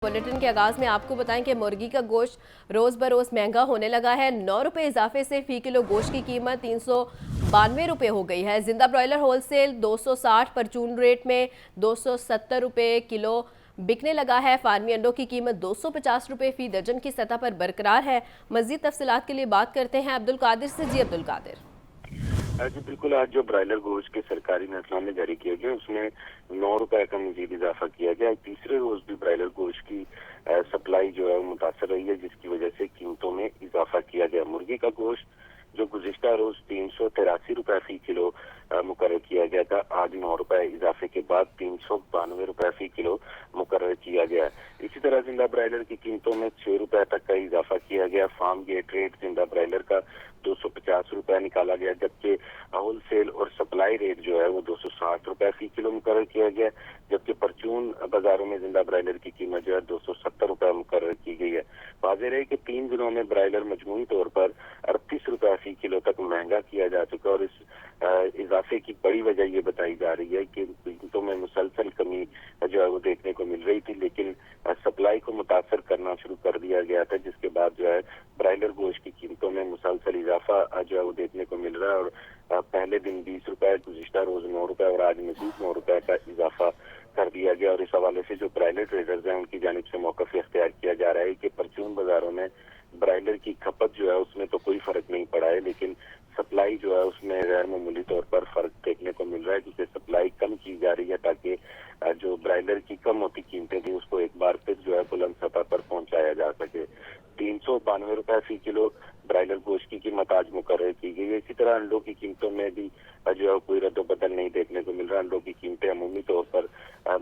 Bulletin के आगाज में आपको बताएं कि मुर्गी का गोश्त रोज बरोज महंगा होने लगा है। 9 रुपए इजाफे से फी किलो गोश्त की कीमत 392 रुपए हो गई है। जिंदा ब्रॉयलर होलसेल 260, परचून रेट में 270 रुपए किलो बिकने लगा है। फार्मी अंडों की कीमत 250 रुपए फी दर्जन की सतह पर बरकरार है। मजीद तफसीलात के लिए बात करते हैं अब्दुल कादिर से। जी अब्दुल कादिर। जी बिल्कुल, आज जो ब्रायलर गोश्त के सरकारी नजरनामे जारी किए गए उसमें 9 रुपए का मजीद इजाफा किया गया। तीसरे रोज भी ब्रायलर गोश्त की सप्लाई जो है वो मुतासर रही है, जिसकी वजह से कीमतों में इजाफा किया गया। मुर्गी का गोश्त जो गुज़िश्ता रोज 383 रुपए फी किलो मुकर्रर किया गया था, आज 9 रुपए इजाफे के बाद 392 रुपए फी किलो मुकर्रर किया गया। इसी तरह जिंदा ब्रायलर की कीमतों में 6 रुपए तक का इजाफा किया गया। फार्म गेट रेट जिंदा ब्रायलर का 250 रुपए निकाला गया, जबकि होलसेल और सप्लाई रेट जो है वो 260 रुपए फी किलो मुकर्रर किया गया। जबकि परचून बाजारों में जिंदा ब्रायलर की कीमत जो है 270 रुपए मुकर्रर की गई है। वाज़ेह रहे कि 3 दिनों में ब्रायलर मजमूई तौर पर 38 रुपए फी किलो तक महंगा किया जा चुका, और इस इजाफे की बड़ी वजह ये बताई जा रही है कि कीमतों में मुसलसल कमी जो है वो देखने को मिल रही थी, लेकिन सप्लाई को मुतासर करना शुरू कर दिया गया था, जिसके बाद जो है ब्रायलर गोश्त की कीमतों में मुसलसल इजाफा जो है वो देखने को मिल रहा है। और पहले दिन 20 रुपए, गुज़िश्ता रोज 9 रुपए और आज मजीद 9 रुपए का इजाफा कर दिया गया। और इस हवाले से जो ब्रायलर ट्रेडर्स हैं उनकी जानिब से मौक़िफ़ इख्तियार किया जा रहा है कि परचून बाजारों में ब्रायलर की खपत जो है उसमें तो कोई फर्क नहीं पड़ा है, लेकिन सप्लाई जो है उसमें गैर मामूली तौर पर फर्क देखने को मिल रहा है, जिससे सप्लाई कम की जा रही है ताकि जो ब्रायलर की कम होती कीमतें थी उसको एक बार फिर जो है बुलंद सतह पर पहुंचाया जा सके। 392 रुपए फी किलो ब्रायलर गोश्त की कीमत आज मुकर्रर की गई है। इसी तरह अंडों की कीमतों में भी जो है कोई रद्द-बदल नहीं देखने को मिल रहा। अंडों की कीमतें अमूमी तौर पर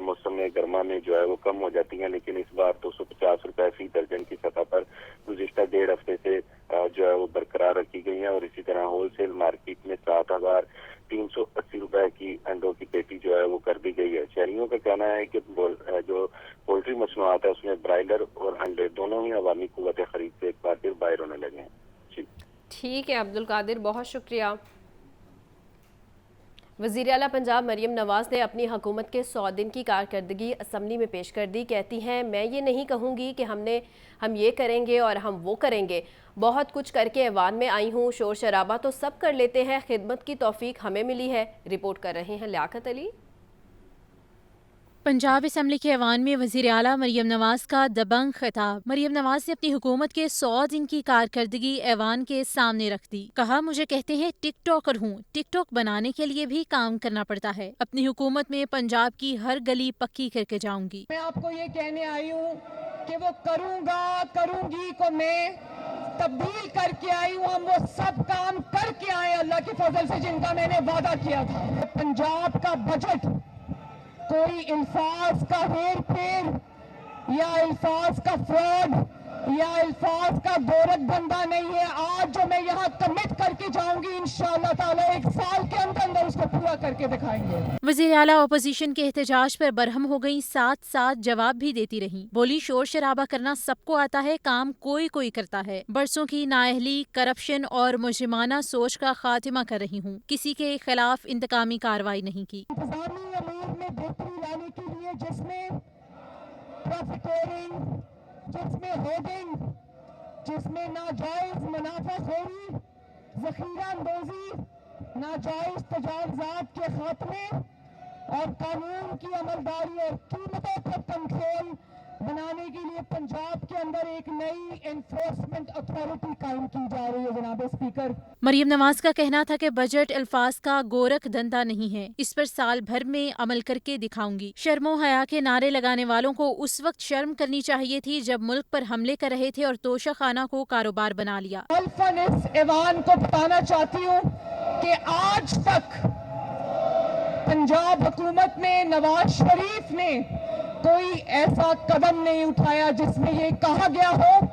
मौसम गर्मा में जो है वो कम हो जाती हैं, लेकिन इस बार 250 रुपए फी दर्जन की सतह पर गुज़िश्ता 1.5 हफ्ते से जो है वो बरकरार रखी गई है। और इसी तरह होलसेल मार्केट में 7,380 रुपए की अंडों की पेटी जो है वो कर दी गई है। शहरियों का कहना है कि जो पोल्ट्री मसनूआत है उसमें ब्रायलर और अंडे दोनों ही अवामी कुव्वत खरीद से एक बार फिर बाहर होने लगे हैं। ठीक है अब्दुल कादिर, बहुत शुक्रिया। वज़ीर आला पंजाब मरियम नवाज़ ने अपनी हुकूमत के 100 दिन की कारकर्दगी असम्बली में पेश कर दी। कहती हैं, मैं ये नहीं कहूँगी कि हम ये करेंगे और हम वो करेंगे। बहुत कुछ करके ऐवान में आई हूँ। शोर शराबा तो सब कर लेते हैं, खिदमत की तौफीक हमें मिली है। रिपोर्ट कर रहे हैं लियाकत अली। पंजाब असम्बली के ऐवान में वज़ीर आला मरियम नवाज का दबंग खिताब। मरियम नवाज ने अपनी हुकूमत के 100 दिन की कारकर्दगी ऐवान के सामने रख दी। कहा, मुझे कहते हैं टिक टॉकर हूँ, टिक टॉक बनाने के लिए भी काम करना पड़ता है। अपनी हुकूमत में पंजाब की हर गली पक्की करके जाऊंगी। मैं आपको ये कहने आई हूँ कि वो करूँगा करूँगी को मैं तब्दील करके आई हूँ। हम वो सब काम करके आए अल्लाह के फजल से जिनका मैंने वादा किया था। पंजाब का बजट कोई अल्फाज का हेर फेर या अल्फाज का फ्रॉड या अल्फाज का गोरख धंधा नहीं है। आज जो मैं यहाँ कमिट करके जाऊंगी इंशाअल्लाह ताला 1 साल के अंदर उसको पूरा करके दिखाएंगे। वज़ीर आला अपोजिशन के एहतजाज पर बरहम हो गई, साथ साथ जवाब भी देती रही। बोली, शोर शराबा करना सबको आता है, काम कोई कोई करता है। बरसों की नाअहली, करप्शन और मुजरिमाना सोच का खात्मा कर रही हूँ। किसी के खिलाफ इंतकामी कार्रवाई नहीं की। इंतजामी अमूर में बेहतरी लाने के लिए जिसमें प्रॉफिटेरिंग, जिसमें होर्डिंग, जिसमें नाजायज मुनाफाखोरी, ज़ख़ीरा अंदोज़ी, नाजायज तजावुज़ात के खात्मे और कानून की अमलदारी और कीमतों पर कंट्रोल बनाने के लिए पंजाब के अंदर एक नई एनफोर्समेंट अथॉरिटी कायम की जा रही है। जनाब स्पीकर, मरियम नवाज का कहना था कि बजट अल्फाज का गोरख धंधा नहीं है, इस पर साल भर में अमल करके दिखाऊंगी। शर्मो हया के नारे लगाने वालों को उस वक्त शर्म करनी चाहिए थी जब मुल्क पर हमले कर रहे थे और तोशा खाना को कारोबार बना लिया। अल्फन इस ऐवान को बताना चाहती हूँ कि आज तक पंजाब हुकूमत ने, नवाज शरीफ ने कोई ऐसा कदम नहीं उठाया जिसमें ये कहा गया हो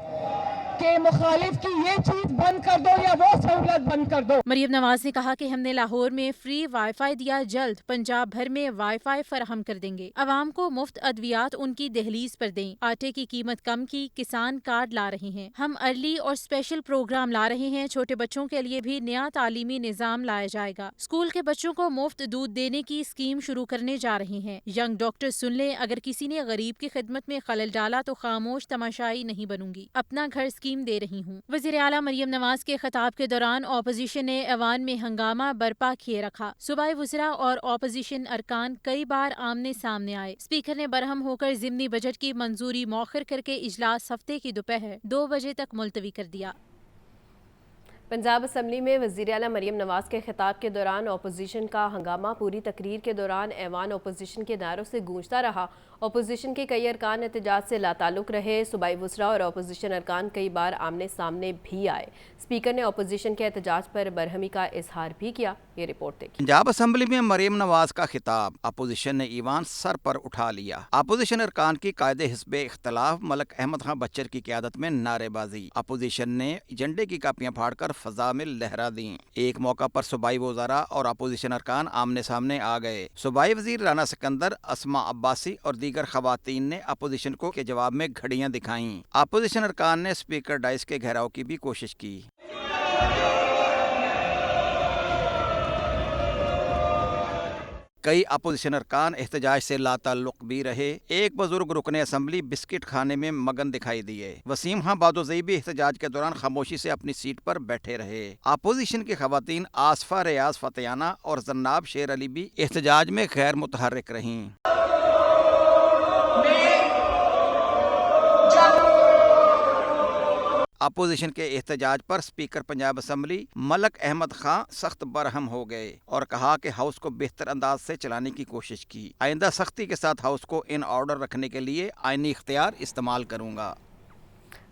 کہ مخالف کی یہ چیز بند کر دو یا وہ سہولت بند کر دو۔ مریم نواز نے کہا کہ ہم نے لاہور میں فری وائی فائی دیا، جلد پنجاب بھر میں وائی فائی فراہم کر دیں گے۔ عوام کو مفت ادویات ان کی دہلیز پر دیں، آٹے کی قیمت کم کی، کسان کارڈ لا رہے ہیں، ہم ارلی اور اسپیشل پروگرام لا رہے ہیں، چھوٹے بچوں کے لیے بھی نیا تعلیمی نظام لایا جائے گا، اسکول کے بچوں کو مفت دودھ دینے کی اسکیم شروع کرنے جا رہے ہیں۔ ینگ ڈاکٹر سن لیں، اگر کسی نے غریب کی خدمت میں خلل ڈالا تو خاموش تماشائی نہیں بنوں گی، اپنا گھر اسکیم دے رہی ہوں۔ وزیر اعلیٰ مریم نواز کے خطاب کے دوران اپوزیشن نے ایوان میں ہنگامہ برپا کیے رکھا، صوبائی وزراء اور اپوزیشن ارکان کئی بار آمنے سامنے آئے، اسپیکر نے برہم ہو کر ضمنی بجٹ کی منظوری مؤخر کر کے اجلاس ہفتے کی دوپہر 2 بجے تک ملتوی کر دیا۔ پنجاب اسمبلی میں وزیر اعلیٰ مریم نواز کے خطاب کے دوران اپوزیشن کا ہنگامہ پوری تقریر کے دوران ایوان اپوزیشن کے نعروں سے گونجتا رہا۔ اپوزیشن کے کئی ارکان احتجاج سے لاتعلق رہے، صوبائی وزراء اور اپوزیشن ارکان کئی بار آمنے سامنے بھی آئے۔ اسپیکر نے اپوزیشن کے احتجاج پر برہمی کا اظہار بھی کیا۔ یہ رپورٹ دیکھیں۔ پنجاب اسمبلی میں مریم نواز کا خطاب، اپوزیشن نے ایوان سر پر اٹھا لیا۔ اپوزیشن ارکان کی قائد حزب اختلاف ملک احمد خان بچر کی قیادت میں نعرے بازی، اپوزیشن نے ایجنڈے کی کاپیاں پھاڑ کر فضا میں لہرا دیں۔ ایک موقع پر صوبائی وزراء اور اپوزیشن ارکان آمنے سامنے آ گئے۔ صوبائی وزیر رانا سکندر، اسما عباسی اور دیگر خواتین نے اپوزیشن کو کے جواب میں گھڑیاں دکھائیں۔ اپوزیشن ارکان نے اسپیکر ڈائس کے گھیراؤ کی بھی کوشش کی۔ کئی اپوزیشن ارکان احتجاج سے لاتعلق بھی رہے۔ ایک بزرگ رکن اسمبلی بسکٹ کھانے میں مگن دکھائی دیے۔ وسیم خان بادوزئی بھی احتجاج کے دوران خاموشی سے اپنی سیٹ پر بیٹھے رہے۔ اپوزیشن کی خواتین آصفہ ریاض فتیانہ اور زناب شیر علی بھی احتجاج میں غیر متحرک رہیں۔ اپوزیشن کے احتجاج پر اسپیکر پنجاب اسمبلی ملک احمد خان سخت برہم ہو گئے اور کہا کہ ہاؤس کو بہتر انداز سے چلانے کی کوشش کی۔ آئندہ سختی کے ساتھ ہاؤس کو ان آرڈر رکھنے کے لیے آئینی اختیار استعمال کروں گا۔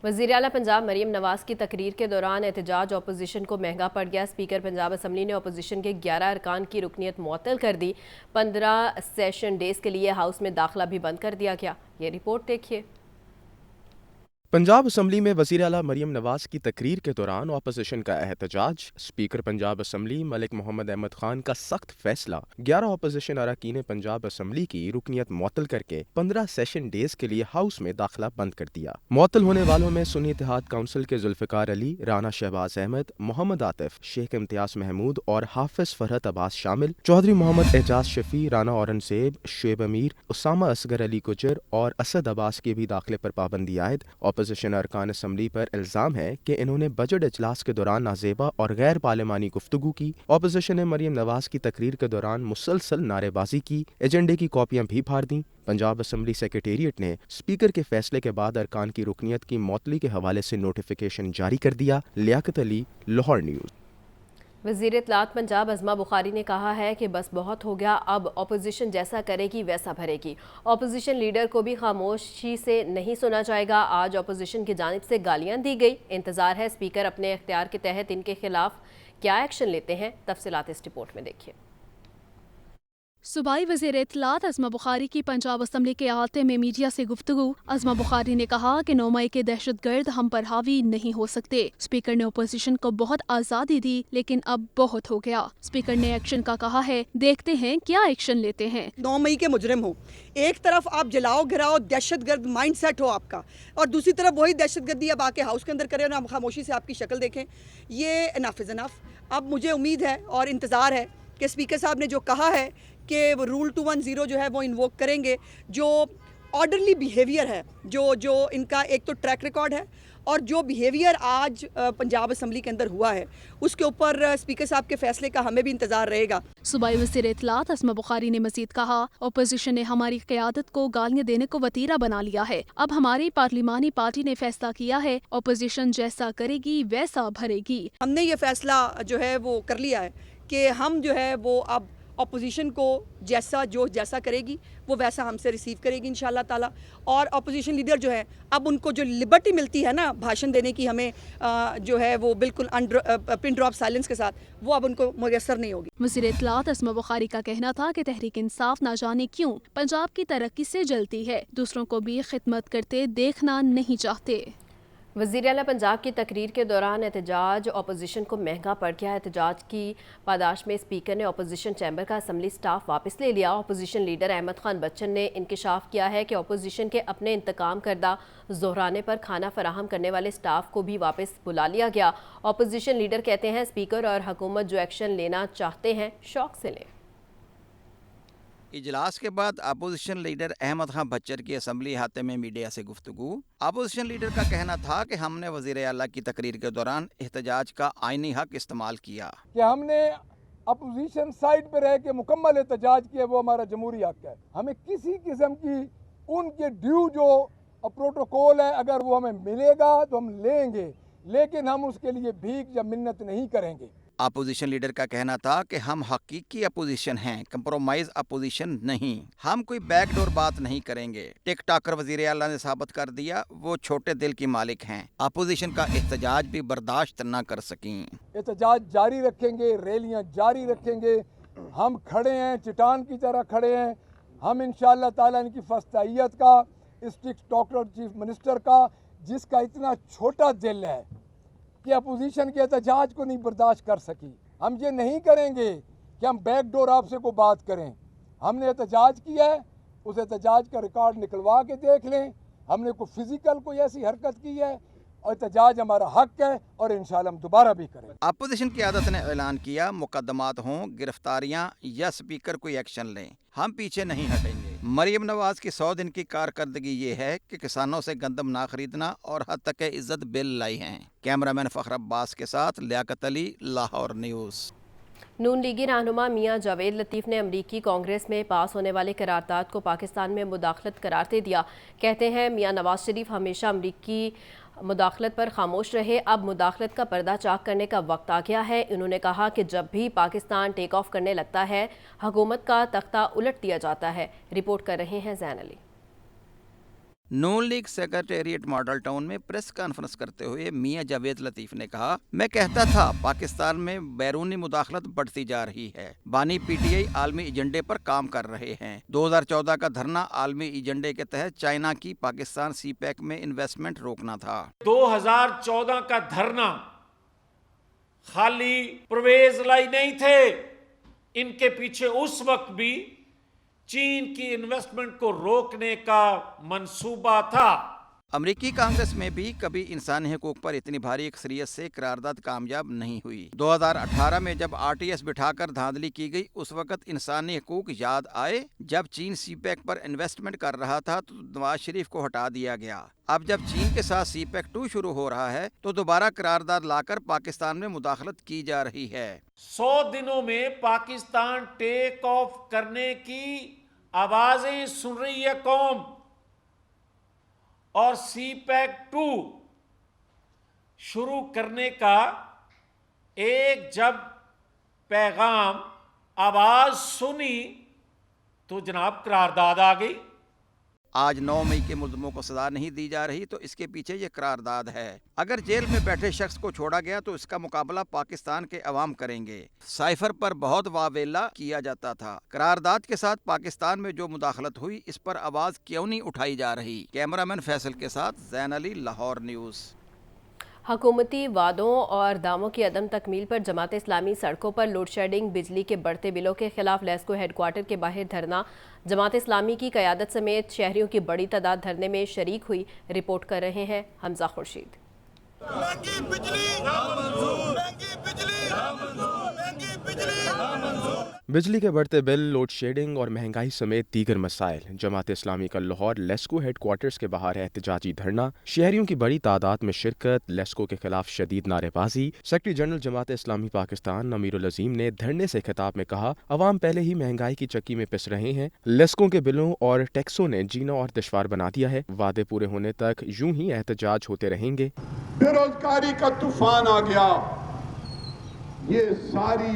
وزیر اعلیٰ پنجاب مریم نواز کی تقریر کے دوران احتجاج اپوزیشن کو مہنگا پڑ گیا۔ اسپیکر پنجاب اسمبلی نے اپوزیشن کے 11 ارکان کی رکنیت معطل کر دی۔ 15 سیشن ڈیز کے لیے ہاؤس میں داخلہ بھی بند کر دیا گیا۔ یہ رپورٹ دیکھیے۔ پنجاب اسمبلی میں وزیر اعلیٰ مریم نواز کی تقریر کے دوران اپوزیشن کا احتجاج، اسپیکر پنجاب اسمبلی ملک محمد احمد خان کا سخت فیصلہ، 11 اپوزیشن اراکین پنجاب اسمبلی کی رکنیت معطل کر کے 15 سیشن ڈیز کے لیے ہاؤس میں داخلہ بند کر دیا۔ معطل ہونے والوں میں سنی اتحاد کونسل کے ذوالفقار علی، رانا شہباز احمد، محمد عاطف، شیخ امتیاز محمود اور حافظ فرحت عباس شامل، چودھری محمد اعجاز شفیع، رانا اورنگزیب، شعیب امیر، اسامہ اصغر علی گجر اور اسد عباس کے بھی داخلے پر پابندی عائد۔ اپوزیشن ارکان اسمبلی پر الزام ہے کہ انہوں نے بجٹ اجلاس کے دوران نازیبا اور غیر پارلیمانی گفتگو کی۔ اپوزیشن نے مریم نواز کی تقریر کے دوران مسلسل نعرے بازی کی، ایجنڈے کی کاپیاں بھی پھاڑ دیں۔ پنجاب اسمبلی سیکریٹریٹ نے اسپیکر کے فیصلے کے بعد ارکان کی رکنیت کی معطلی کے حوالے سے نوٹیفیکیشن جاری کر دیا۔ لیاقت علی، لاہور نیوز۔ وزیر اطلاعات پنجاب عظمہ بخاری نے کہا ہے کہ بس بہت ہو گیا، اب اپوزیشن جیسا کرے گی ویسا بھرے گی۔ اپوزیشن لیڈر کو بھی خاموشی سے نہیں سنا جائے گا۔ آج اپوزیشن کی جانب سے گالیاں دی گئی۔ انتظار ہے اسپیکر اپنے اختیار کے تحت ان کے خلاف کیا ایکشن لیتے ہیں۔ تفصیلات اس رپورٹ میں دیکھیے۔ صوبائی وزیر اطلاعات عظمہ بخاری کی پنجاب اسمبلی کے احاطے میں میڈیا سے گفتگو۔ عظمہ بخاری نے کہا کہ 9 مئی کے دہشت گرد ہم پر حاوی نہیں ہو سکتے۔ اسپیکر نے اپوزیشن کو بہت آزادی دی، لیکن اب بہت ہو گیا۔ اسپیکر نے ایکشن کا کہا ہے، دیکھتے ہیں کیا ایکشن لیتے ہیں۔ 9 مئی کے مجرم ہو، ایک طرف آپ جلاؤ گھراؤ دہشت گرد مائنڈ سیٹ ہو آپ کا، اور دوسری طرف وہی دہشت گردی اب آ کے ہاؤس کے اندر کرے اور ہم خاموشی سے آپ کی شکل دیکھیں، یہ انف از انف۔ اب مجھے امید ہے اور انتظار ہے کہ اسپیکر صاحب نے جو کہا ہے کہ رول 210 جو ہے وہ انووک کریں گے، جو آرڈرلی بیہیویئر ہے، جو ان کا ایک تو ٹریک ریکارڈ ہے اور جو بیہیویئر آج پنجاب اسمبلی کے اندر ہوا ہے، اس کے اوپر اسپیکر صاحب کے فیصلے کا ہمیں بھی انتظار رہے گا۔ صوبائی وزیر اطلاعات عظمہ بخاری نے مزید کہا، اپوزیشن نے ہماری قیادت کو گالیاں دینے کو وتیرہ بنا لیا ہے۔ اب ہماری پارلیمانی پارٹی نے فیصلہ کیا ہے، اپوزیشن جیسا کرے گی ویسا بھرے گی۔ ہم نے یہ فیصلہ جو ہے وہ کر لیا ہے کہ ہم جو ہے وہ اب اپوزیشن کو جیسا کرے گی وہ ویسا ہم سے ریسیو کرے گی انشاءاللہ تعالی، اور اپوزیشن لیڈر جو ہے اب ان کو جو لبرٹی ملتی ہے نا بھاشن دینے کی، ہمیں جو ہے وہ بالکل پن ڈراپ سائلنس کے ساتھ، وہ اب ان کو میسر نہیں ہوگی۔ وزیر اطلاعات عظمہ بخاری کا کہنا تھا کہ تحریک انصاف نہ جانے کیوں پنجاب کی ترقی سے جلتی ہے، دوسروں کو بھی خدمت کرتے دیکھنا نہیں چاہتے۔ वज़ीर आला पंजाब की तकरीर के दौरान एहतजाज अपोजिशन को महंगा पड़ गया। एहतजाज की पादाश में स्पीकर ने अपोजिशन चैम्बर का असम्बली स्टाफ वापस ले लिया। अपोजिशन लीडर अहमद खान बच्चन ने इंकशाफ किया है कि अपोजिशन के अपने इंतकाम करदा जोहराने पर खाना फराहम करने वाले स्टाफ को भी वापस बुला लिया गया। अपोजिशन लीडर कहते हैं स्पीकर और हुकूमत जो एक्शन लेना चाहते हैं शौक से लें। इजलास के बाद अपोजिशन लीडर अहमद खान बच्चर की असम्बली अहाते में मीडिया से गुफ्तगू। अपोजिशन लीडर का कहना था कि हमने वज़ीर आला की तकरीर के दौरान एहतजाज का आईनी हक इस्तेमाल किया कि हमने अपोजिशन साइड पर रह के मुकम्मल एहतजाज किया, वो हमारा जमहूरी हक है। हमें किसी किस्म की उनके ड्यू जो प्रोटोकॉल है अगर वो हमें मिलेगा तो हम लेंगे, लेकिन हम उसके लिए भीख या मिन्नत नहीं करेंगे। अपोजिशन लीडर का कहना था कि हम हकीकी अपोजिशन हैं, कंप्रोमाइज अपोजिशन नहीं। हम कोई बैकडोर बात नहीं करेंगे। टिक टाकर वज़ीर आला ने साबित कर दिया वो छोटे दिल की मालिक हैं। अपोजिशन का एहतजाज भी बर्दाश्त न कर सकें। एहतजाज जारी रखेंगे, रैलियां जारी रखेंगे। हम खड़े हैं, चट्टान की तरह खड़े हैं। हम इंशाअल्लाह ताला इनकी फस्तैयत का, स्ट्रिक्ट टॉकर चीफ मिनिस्टर का, जिसका इतना छोटा दिल है कि अपोजिशन के एहतजाज को नहीं बर्दाश्त कर सकी। हम ये नहीं करेंगे कि हम बैकडोर आपसे को बात करें। हमने एहतजाज किया है, उस एहतजाज का रिकॉर्ड निकलवा के देख लें। हमने कोई फिजिकल कोई ऐसी हरकत की है और एहतजाज हमारा हक है और इंशाअल्लाह हम दोबारा भी करेंगे। अपोजिशन की आदत ने ऐलान किया मुकदमात हों, गिरफ्तारियां या स्पीकर कोई एक्शन लें, हम पीछे नहीं हटेंगे। मरियम नवाज की 100 दिन की कारकर्दगी ये है कि किसानों से गंदम ना खरीदना और हद तक इज्जत बिल लाई हैं। कैमरामैन फखर अब्बास के साथ लियाकत अली, लाहौर न्यूज़। नून लीगी रहनुमा मियां जावेद लतीफ़ ने अमरीकी कांग्रेस में पास होने वाले करारदाद को पाकिस्तान में मुदाखलत करार दे दिया। कहते हैं मियां नवाज शरीफ हमेशा अमरीकी मुदाखलत पर खामोश रहे, अब मुदाखलत का पर्दा चाक करने का वक्त आ गया है। इन्होंने कहा कि जब भी पाकिस्तान टेक ऑफ करने लगता है हुकूमत का तख्ता उलट दिया जाता है। रिपोर्ट कर रहे हैं जैन अली। नून लीग सेक्रेटेरिएट मॉडल टाउन में प्रेस कॉन्फ्रेंस करते हुए मियां जावेद लतीफ़ ने कहा, मैं कहता था पाकिस्तान में बैरूनी मुदाखलत बढ़ती जा रही है। बानी पीटीआई आलमी एजेंडे पर काम कर रहे हैं। 2014 का धरना आलमी एजेंडे के तहत चाइना की पाकिस्तान सी पैक में इन्वेस्टमेंट रोकना था। 2014 का धरना खाली परवेज लाई नहीं थे, इनके पीछे उस वक्त भी चीन की इन्वेस्टमेंट को रोकने का मंसूबा था। अमरीकी कांग्रेस में भी कभी इंसानी हकूक पर इतनी भारी अक्सरियत से करारदाद कामयाब नहीं हुई। 2018 में जब आरटीएस बिठाकर धांधली की गई, उस वक्त इंसानी हकूक याद आए। जब चीन सीपैक पर इन्वेस्टमेंट कर रहा था तो नवाज शरीफ को हटा दिया गया। अब जब चीन के साथ सीपैक 2 शुरू हो रहा है तो दोबारा करारदाद लाकर पाकिस्तान में मुदाखलत की जा रही है। 100 दिनों में पाकिस्तान टेक ऑफ करने की आवाजें सुन रही है कौम, और सीपैक 2 शुरू करने का एक जब पैगाम आवाज सुनी तो जनाब करारदाद आ गई। आज 9 मई के मुल्ज़िमों को सजा नहीं दी जा रही तो इसके पीछे ये करारदाद है। अगर जेल में बैठे शख्स को छोड़ा गया तो इसका मुकाबला पाकिस्तान के अवाम करेंगे। साइफर पर बहुत वावेला किया जाता था। करारदाद के साथ पाकिस्तान में जो मुदाखलत हुई, इस पर आवाज क्यों नहीं उठाई जा रही। कैमरामैन फैसल के साथ जैन अली, लाहौर न्यूज़। हुकूमती वादों और दावों की अदम तकमील पर जमात इस्लामी सड़कों पर लोड शेडिंग, बिजली के बढ़ते बिलों के खिलाफ लेस्को हेडक्वार्टर के बाहर धरना। जमात इस्लामी की क़यादत समेत शहरियों की बड़ी तादाद धरने में शरीक हुई। रिपोर्ट कर रहे हैं हमजा खुर्शीद। बिजली के बढ़ते बिल, लोड शेडिंग और महंगाई समेत दीगर मसाइल। जमात इस्लामी का लाहौर लेस्को हेडक्वार्टर्स के बाहर एहतजाजी धरना, शहरियों की बड़ी तादाद में शिरकत, लेस्को के खिलाफ शदीद नारेबाजी। सेक्रेटरी जनरल जमात इस्लामी पाकिस्तान अमीरुल अजीम ने धरने से खिताब में कहा, अवाम पहले ही महंगाई की चक्की में पिस रहे हैं। लेस्को के बिलों और टैक्सों ने जीना और दुश्वार बना दिया है। वादे पूरे होने तक यूं ही एहतजाज होते रहेंगे। बेरोजगारी का तूफान आ गया। ये सारी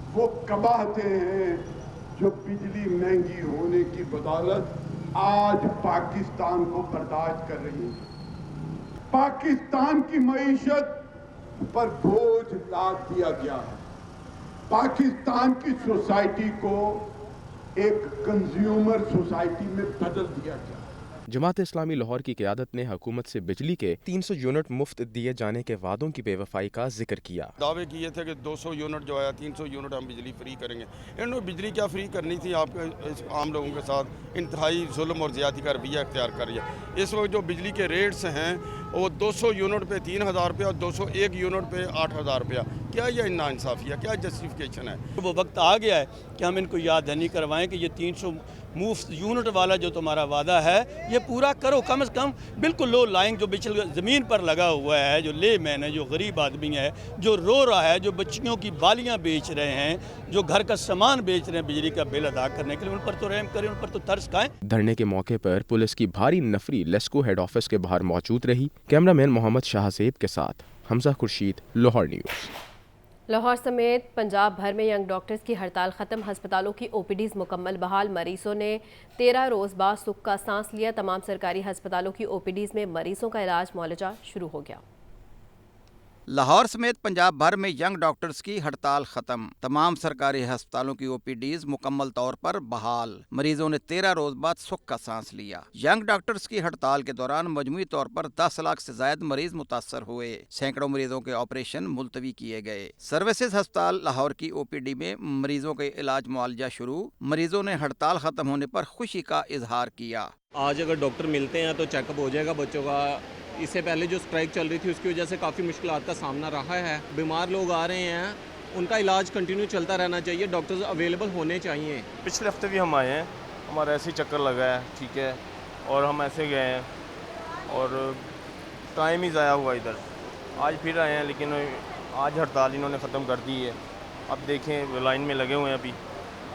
वो कबाहतें हैं जो बिजली महंगी होने की बदौलत आज पाकिस्तान को बर्दाश्त कर रही है। पाकिस्तान की मईशत पर बोझ लाद दिया गया है। पाकिस्तान की सोसाइटी को एक कंज्यूमर सोसाइटी में बदल दिया गया। जमात इस्लामी लाहौर की क़यादत ने हुकूमत से बिजली के 300 यूनिट मुफ्त दिए जाने के वादों की बेवफाई का जिक्र किया। दावे किए थे कि 200 यूनिट जो है 300 यूनिट हम बिजली फ्री करेंगे। इन्होंने बिजली क्या फ्री करनी थी, आप आम लोगों के साथ इंतहाई जुल्म और ज़्यादती का रवैया इख्तियार कर रही है। इस वक्त जो बिजली के रेट्स हैं वो 200 यूनिट पे 3,000 रुपया और 201 यूनिट पे 8,000 रुपया। क्या ये नाइंसाफ़ी है, क्या जस्टिफिकेशन है? वो वक्त आ गया है कि हम इनको याद दहानी करवाएं कि ये 300 मुफ्त यूनिट वाला जो तुम्हारा वादा है ये पूरा करो। कम से कम बिल्कुल लो लाइंग जो बिजली ज़मीन पर लगा हुआ है, जो ले मैन है, जो गरीब आदमी है, जो रो रहा है, जो बच्चियों की बालियाँ बेच रहे हैं, जो घर का सामान बेच रहे हैं बिजली का बिल अदा करने के लिए, उन पर तो रहम करें, उन पर तो तरस खाएं। धरने के मौके पर पुलिस की भारी नफरी लेस्को हेड ऑफिस के बाहर मौजूद रही। कैमरामैन मोहम्मद शाहजेब के साथ हमजा खुर्शीद, लाहौर न्यूज़। लाहौर समेत पंजाब भर में यंग डॉक्टर्स की हड़ताल ख़त्म, अस्पतालों की ओपीडीज़ मुकम्मल बहाल, मरीजों ने 13 रोज़ बाद सुख का सांस लिया। तमाम सरकारी अस्पतालों की ओपीडीज़ में मरीजों का इलाज मुआलजा शुरू हो गया। लाहौर समेत पंजाब भर में यंग डॉक्टर्स की हड़ताल खत्म, तमाम सरकारी अस्पतालों की ओपीडीज़ मुकम्मल तौर पर बहाल, मरीजों ने 13 रोज बाद सुख का सांस लिया। यंग डॉक्टर्स की हड़ताल के दौरान मजमूई तौर पर 10 लाख से ज्यादा मरीज मुतासर हुए, सैकड़ों मरीजों के ऑपरेशन मुलतवी किए गए। सर्विसेज अस्पताल लाहौर की ओपीडी में मरीजों के इलाज मुआलजा शुरू, मरीजों ने हड़ताल खत्म होने पर खुशी का इजहार किया। आज अगर डॉक्टर मिलते हैं तो चेकअप हो जाएगा बच्चों का। इससे पहले जो स्ट्राइक चल रही थी उसकी वजह से काफ़ी मुश्किलात का सामना रहा है। बीमार लोग आ रहे हैं, उनका इलाज कंटिन्यू चलता रहना चाहिए, डॉक्टर्स अवेलेबल होने चाहिए। पिछले हफ्ते भी हम आए हैं, हमारा ऐसे ही चक्कर लगा है, ठीक है, और हम ऐसे गए हैं और टाइम ही ज़ाया हुआ इधर। आज फिर आए हैं लेकिन आज हड़ताल इन्होंने ख़त्म कर दी है। अब देखें, लाइन में लगे हुए हैं, अभी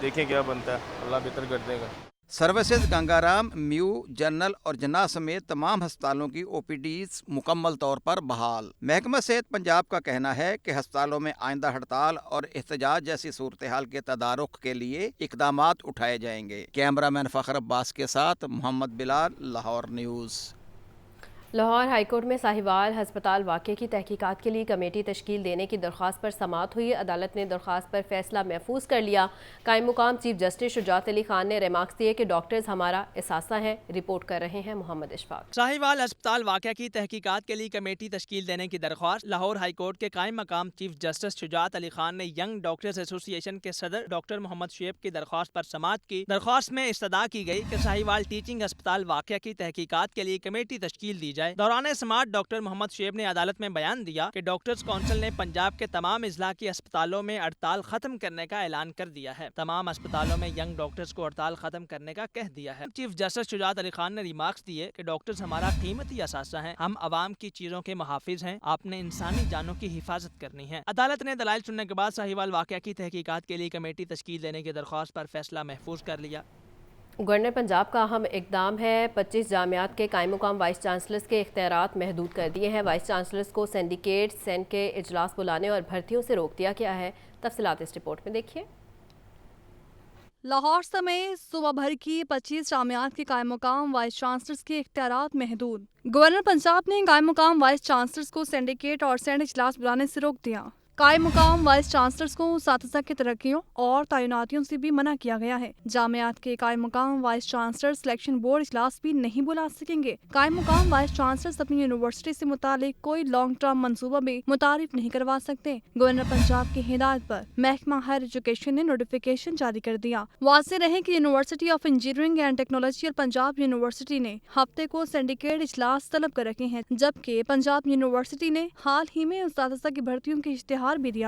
देखें क्या बनता है, अल्लाह बेहतर कर देगा। सर्विसेज गंगाराम, म्यू, जनरल और जना समेत तमाम अस्पतालों की ओपीडीज मुकम्मल तौर पर बहाल। महकमा सेहत पंजाब का कहना है कि अस्पतालों में आइंदा हड़ताल और एहतजाज जैसी सूरत हाल के तदारुक के लिए इकदामात उठाए जाएंगे। कैमरामैन फ़खर अब्बास के साथ मोहम्मद बिलाल, लाहौर न्यूज़। लाहौर हाईकोर्ट में साहिवाल हस्पताल वाक़े की तहकीकात के लिए कमेटी तश्कील देने की दरख्वास्त पर समाअत हुई। अदालत ने दरख्वास्त पर फैसला महफूज कर लिया। कायम मुकाम चीफ जस्टिस शुजात अली खान ने रिमार्क्स दिए कि डॉक्टर्स हमारा एहसासा हैं। रिपोर्ट कर रहे हैं मोहम्मद इशफाक। साहिवाल हस्पताल वाक़े की तहकीकात के लिए कमेटी तश्कील देने की दरख्वास्त लाहौर हाईकोर्ट के कायम मकाम चीफ जस्टिस शुजात अली खान ने यंग डॉक्टर्स एसोसिएशन के सदर डॉक्टर मोहम्मद शुएब की दरख्वास्त पर समाअत की। दरख्वास्त में इस्तदा की गई कि साहिवाल टीचिंग अस्पताल वाक़े की तहकीकात के लिए कमेटी तश्कील दी जाए। दौरान समाअत डॉक्टर मोहम्मद शुएब ने अदालत में बयान दिया कि डॉक्टर्स काउंसिल ने पंजाब के तमाम इजला की अस्पतालों में हड़ताल खत्म करने का ऐलान कर दिया है। तमाम अस्पतालों में यंग डॉक्टर्स को हड़ताल खत्म करने का कह दिया है। चीफ जस्टिस शुजात अली खान ने रिमार्क्स दिए कि डॉक्टर्स हमारा कीमती असासा है, हम अवाम की चीजों के मुहाफिज हैं, आपने इंसानी जानों की हिफाजत करनी है। अदालत ने दलाइल सुनने के बाद साहिवाल वाक़या की तहकीकात के लिए कमेटी तश्कील देने की दरख्वास्त पर फैसला महफूज कर लिया। गवर्नर पंजाब का अहम इकदाम है। 25 जामियात के कायम मुकाम वाइस चांसलर्स के इख्तियारात महदूद कर दिए हैं। वाइस चांसलर्स को सिंडिकेट सेंट के इजलास बुलाने और भर्तियों से रोक दिया गया है। तफसीलात इस रिपोर्ट में देखिए। लाहौर समेत सूबा भर की 25 जामियात के कायम मुकाम वाइस चांसलर्स के इख्तियारात महदूद। गवर्नर पंजाब ने कायम मुकाम वाइस चांसलर्स को सिंडिकेट और सेंट इजलास बुलाने से रोक दिया। कायम मुकाम वाइस चांसलर्स को साथीज़ा की तरक्कियों और तैनातियों से भी मना किया गया है। जामियात के कायम मुकाम वाइस चांसलर सिलेक्शन बोर्ड इजलास भी नहीं बुला सकेंगे। कायम मुकाम वाइस चांसलर्स अपनी यूनिवर्सिटी से मुतालिक कोई लॉन्ग टर्म मंसूबा भी मुतारिफ नहीं करवा सकते। गवर्नर पंजाब की हिदायत पर महकमा हायर एजुकेशन ने नोटिफिकेशन जारी कर दिया। वाज़ेह रहे कि university of engineering and technology और पंजाब यूनिवर्सिटी ने हफ्ते को सिंडिकेट इजलास तलब कर रखे हैं, जबकि पंजाब यूनिवर्सिटी ने हाल ही में उस्ताद की भर्तियों के इश्तिहार भी दिया